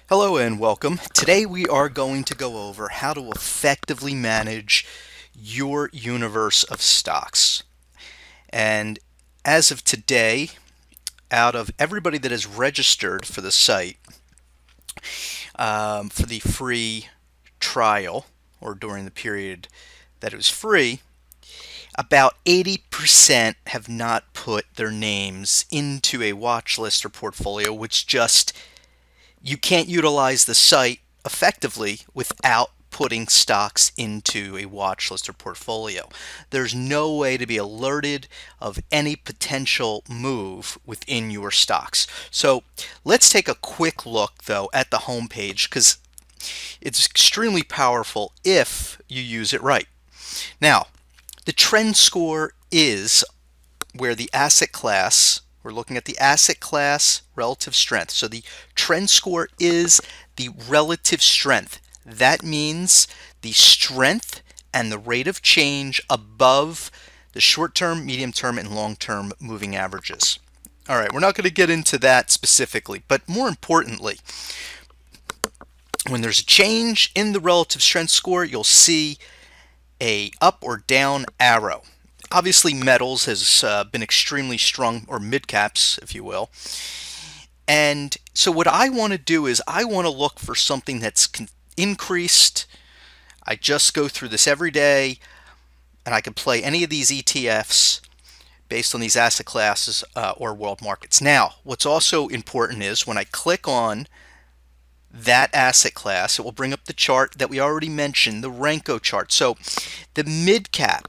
Hello and welcome. Today we are going to go over how to effectively manage your universe of stocks. And as of today, out of everybody that has registered for the site for the free trial, or during the period that it was free, about 80% have not put their names into a watch list or portfolio, which just you can't utilize the site effectively without putting stocks into a watch list or portfolio. There's no way to be alerted of any potential move within your stocks. So let's take a quick look though at the home page, because it's extremely powerful if you use it right. Now, the trend score is where the asset class, we're looking at the asset class relative strength. So the trend score is the relative strength. That means the strength and the rate of change above the short-term, medium-term, and long-term moving averages. All right, we're not going to get into that specifically, but more importantly, when there's a change in the relative strength score, you'll see a up or down arrow. Obviously, metals has been extremely strong, or mid caps, if you will. And so what I want to do is I want to look for something that's increased. I just go through this every day, and I can play any of these ETFs based on these asset classes or world markets. Now, what's also important is when I click on that asset class, it will bring up the chart that we already mentioned, the Renko chart. So the mid cap,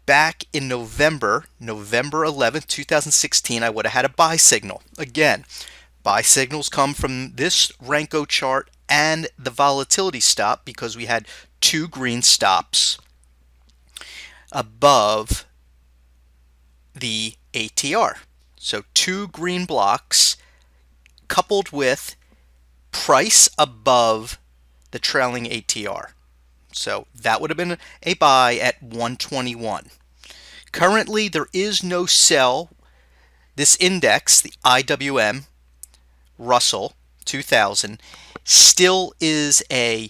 back in November 11th, 2016, I would have had a buy signal. Again, buy signals come from this Renko chart and the volatility stop, because we had two green stops above the ATR. So two green blocks coupled with price above the trailing ATR. So that would have been a buy at 121. Currently, there is no sell. This index, the IWM Russell 2000, still is a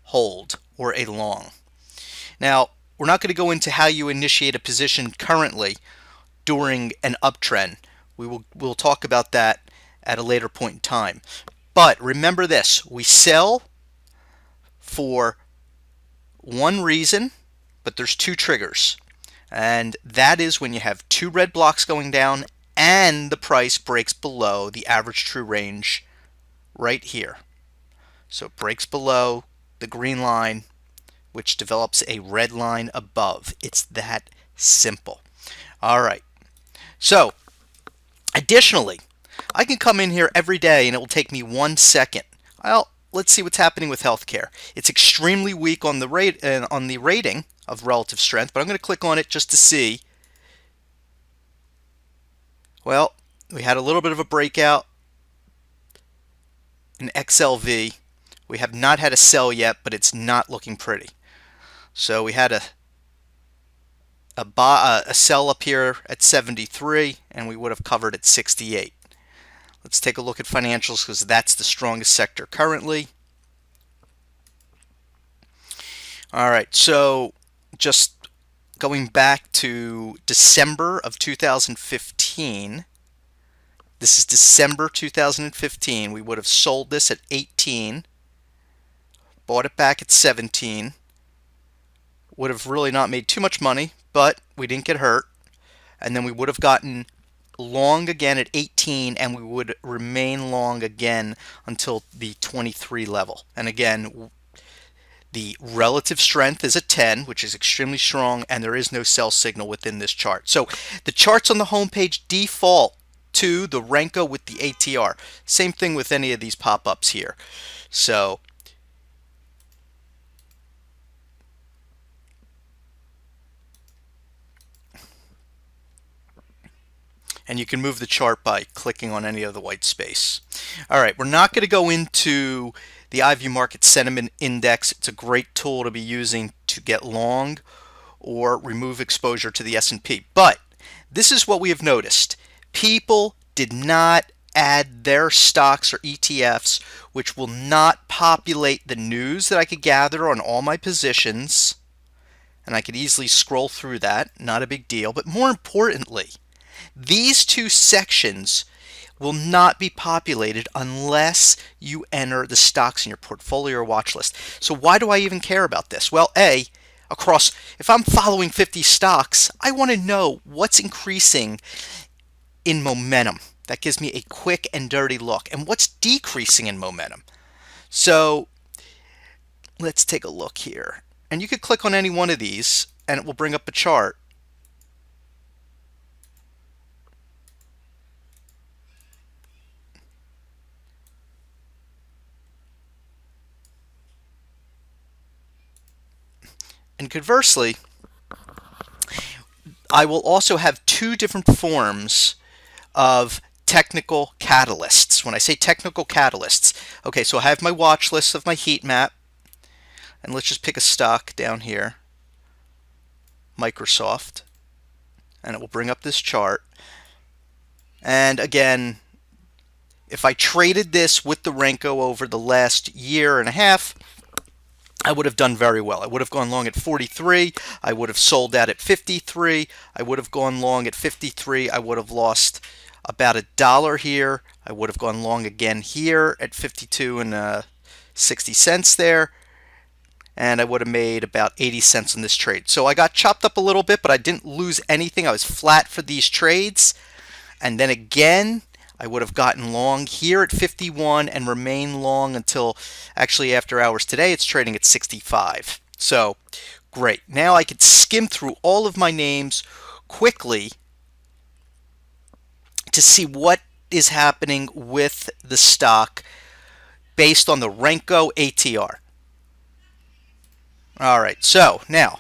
hold or a long. Now, we're not going to go into how you initiate a position currently during an uptrend. We'll talk about that at a later point in time. But remember this, we sell for one reason, but there's two triggers. And that is when you have two red blocks going down and the price breaks below the average true range right here. So it breaks below the green line, which develops a red line above. It's that simple. All right. So additionally, I can come in here every day and it will take me 1 second. Well, let's see what's happening with healthcare. It's extremely weak on the rating of relative strength, but I'm going to click on it just to see. Well, we had a little bit of a breakout in XLV. We have not had a sell yet, but it's not looking pretty. So we had a sell up here at 73, and we would have covered at 68. Let's take a look at financials, because that's the strongest sector currently. All right, so just going back to December of 2015, this is December 2015, we would have sold this at 18, bought it back at 17, would have really not made too much money, but we didn't get hurt, and then we would have gotten long again at 18, and we would remain long again until the 23 level. And again, the relative strength is a 10, which is extremely strong, and there is no sell signal within this chart. So the charts on the home page default to the Renko with the ATR. Same thing with any of these pop-ups here. So and you can move the chart by clicking on any of the white space. All right, we're not going to go into the iVIEWMarkets Sentiment Index. It's a great tool to be using to get long or remove exposure to the S&P. But this is what we have noticed. People did not add their stocks or ETFs, which will not populate the news that I could gather on all my positions. And I could easily scroll through that, not a big deal. But more importantly, these two sections will not be populated unless you enter the stocks in your portfolio or watch list. So why do I even care about this? Well, if I'm following 50 stocks, I want to know what's increasing in momentum. That gives me a quick and dirty look. And what's decreasing in momentum? So let's take a look here. And you could click on any one of these and it will bring up a chart. And conversely, I will also have two different forms of technical catalysts. When I say technical catalysts, okay, so I have my watch list of my heat map, and let's just pick a stock down here, Microsoft, and it will bring up this chart. And again, if I traded this with the Renko over the last year and a half, I would have done very well. I would have gone long at 43. I would have sold out at 53. I would have gone long at 53. I would have lost about $1 here. I would have gone long again here at 52 and 60 cents there. And I would have made about 80 cents on this trade. So I got chopped up a little bit, but I didn't lose anything. I was flat for these trades. And then again, I would have gotten long here at 51 and remain long until actually after hours today. It's trading at 65. So great. Now I could skim through all of my names quickly to see what is happening with the stock based on the Renko ATR. All right. So now,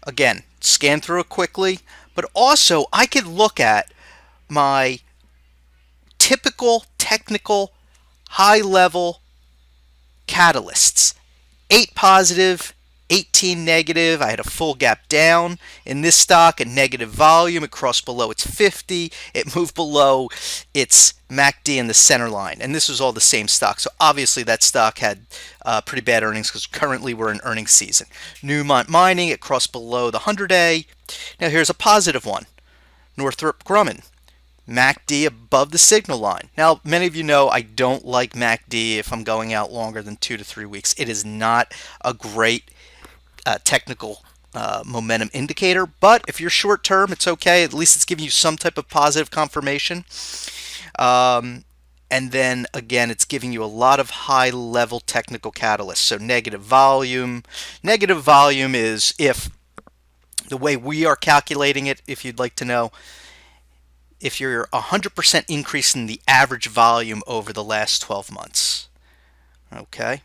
again, scan through it quickly, but also I could look at my typical technical high-level catalysts. 8 positive, 18 negative. I had a full gap down in this stock, a negative volume. It crossed below its 50. It moved below its MACD in the center line. And this was all the same stock. So obviously that stock had pretty bad earnings because currently we're in earnings season. Newmont Mining, it crossed below the 100-day. Now here's a positive one. Northrop Grumman. MACD above the signal line. Now, many of you know I don't like MACD if I'm going out longer than 2 to 3 weeks. It is not a great technical momentum indicator, but if you're short term, it's okay. At least it's giving you some type of positive confirmation. And then again, it's giving you a lot of high level technical catalysts. So negative volume. Negative volume is if the way we are calculating it, if you'd like to know, if you're 100% increase in the average volume over the last 12 months. Okay.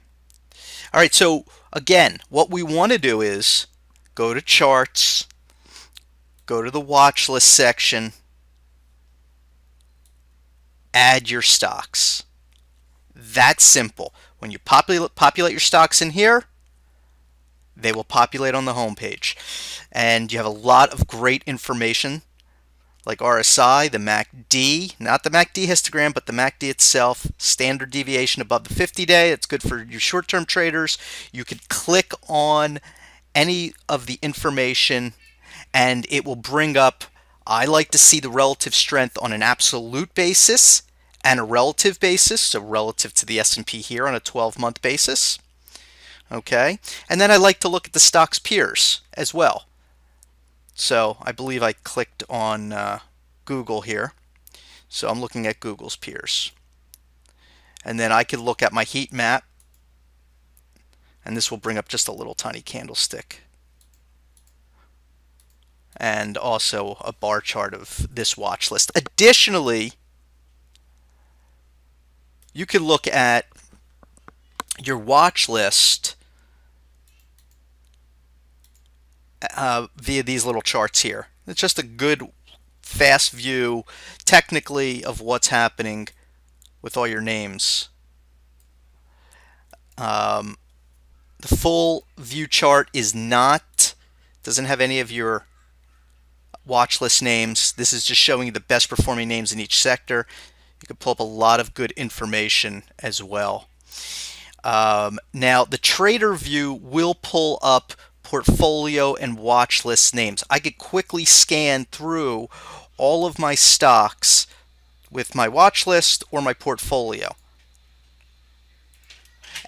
All right. So again, what we want to do is go to charts, go to the watch list section, add your stocks. That's simple. When you populate your stocks in here, they will populate on the home page. And you have a lot of great information like RSI, the MACD, not the MACD histogram, but the MACD itself, standard deviation above the 50-day. It's good for your short-term traders. You could click on any of the information and it will bring up, I like to see the relative strength on an absolute basis and a relative basis, so relative to the S&P here on a 12-month basis. Okay, and then I like to look at the stock's peers as well. So I believe I clicked on Google here. So I'm looking at Google's peers. And then I could look at my heat map. And this will bring up just a little tiny candlestick. And also a bar chart of this watch list. Additionally, you could look at your watch list via these little charts here. It's just a good fast view technically of what's happening with all your names. The full view chart doesn't have any of your watch list names. This is just showing you the best performing names in each sector. You can pull up a lot of good information as well. Now, the trader view will pull up portfolio and watch list names. I could quickly scan through all of my stocks with my watch list or my portfolio,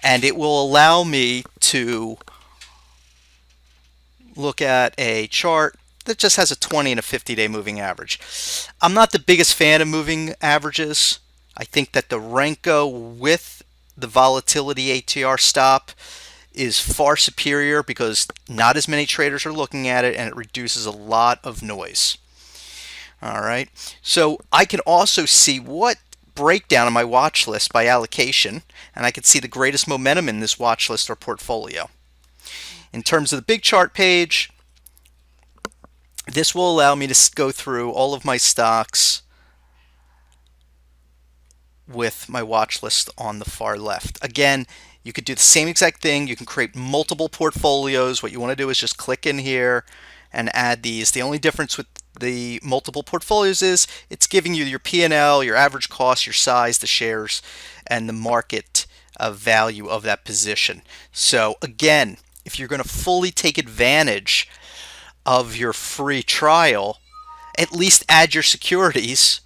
and it will allow me to look at a chart that just has a 20 and a 50-day moving average. I'm not the biggest fan of moving averages. I think that the Renko with the volatility ATR stop is far superior because not as many traders are looking at it, and it reduces a lot of noise. All right, so I can also see what breakdown of my watch list by allocation, and I can see the greatest momentum in this watch list or portfolio. In terms of the big chart page, this will allow me to go through all of my stocks with my watch list on the far left. Again, you could do the same exact thing. You can create multiple portfolios. What you want to do is just click in here and add these. The only difference with the multiple portfolios is it's giving you your P&L, your average cost, your size, the shares, and the market value of that position. So again, if you're going to fully take advantage of your free trial, at least add your securities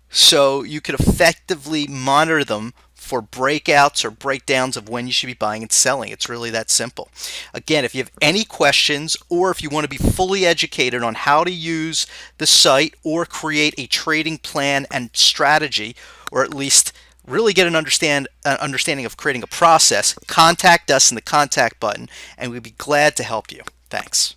so you could effectively monitor them for breakouts or breakdowns of when you should be buying and selling. It's really that simple. Again, if you have any questions or if you want to be fully educated on how to use the site or create a trading plan and strategy, or at least really get an understanding of creating a process, contact us in the contact button and we'd be glad to help you. Thanks.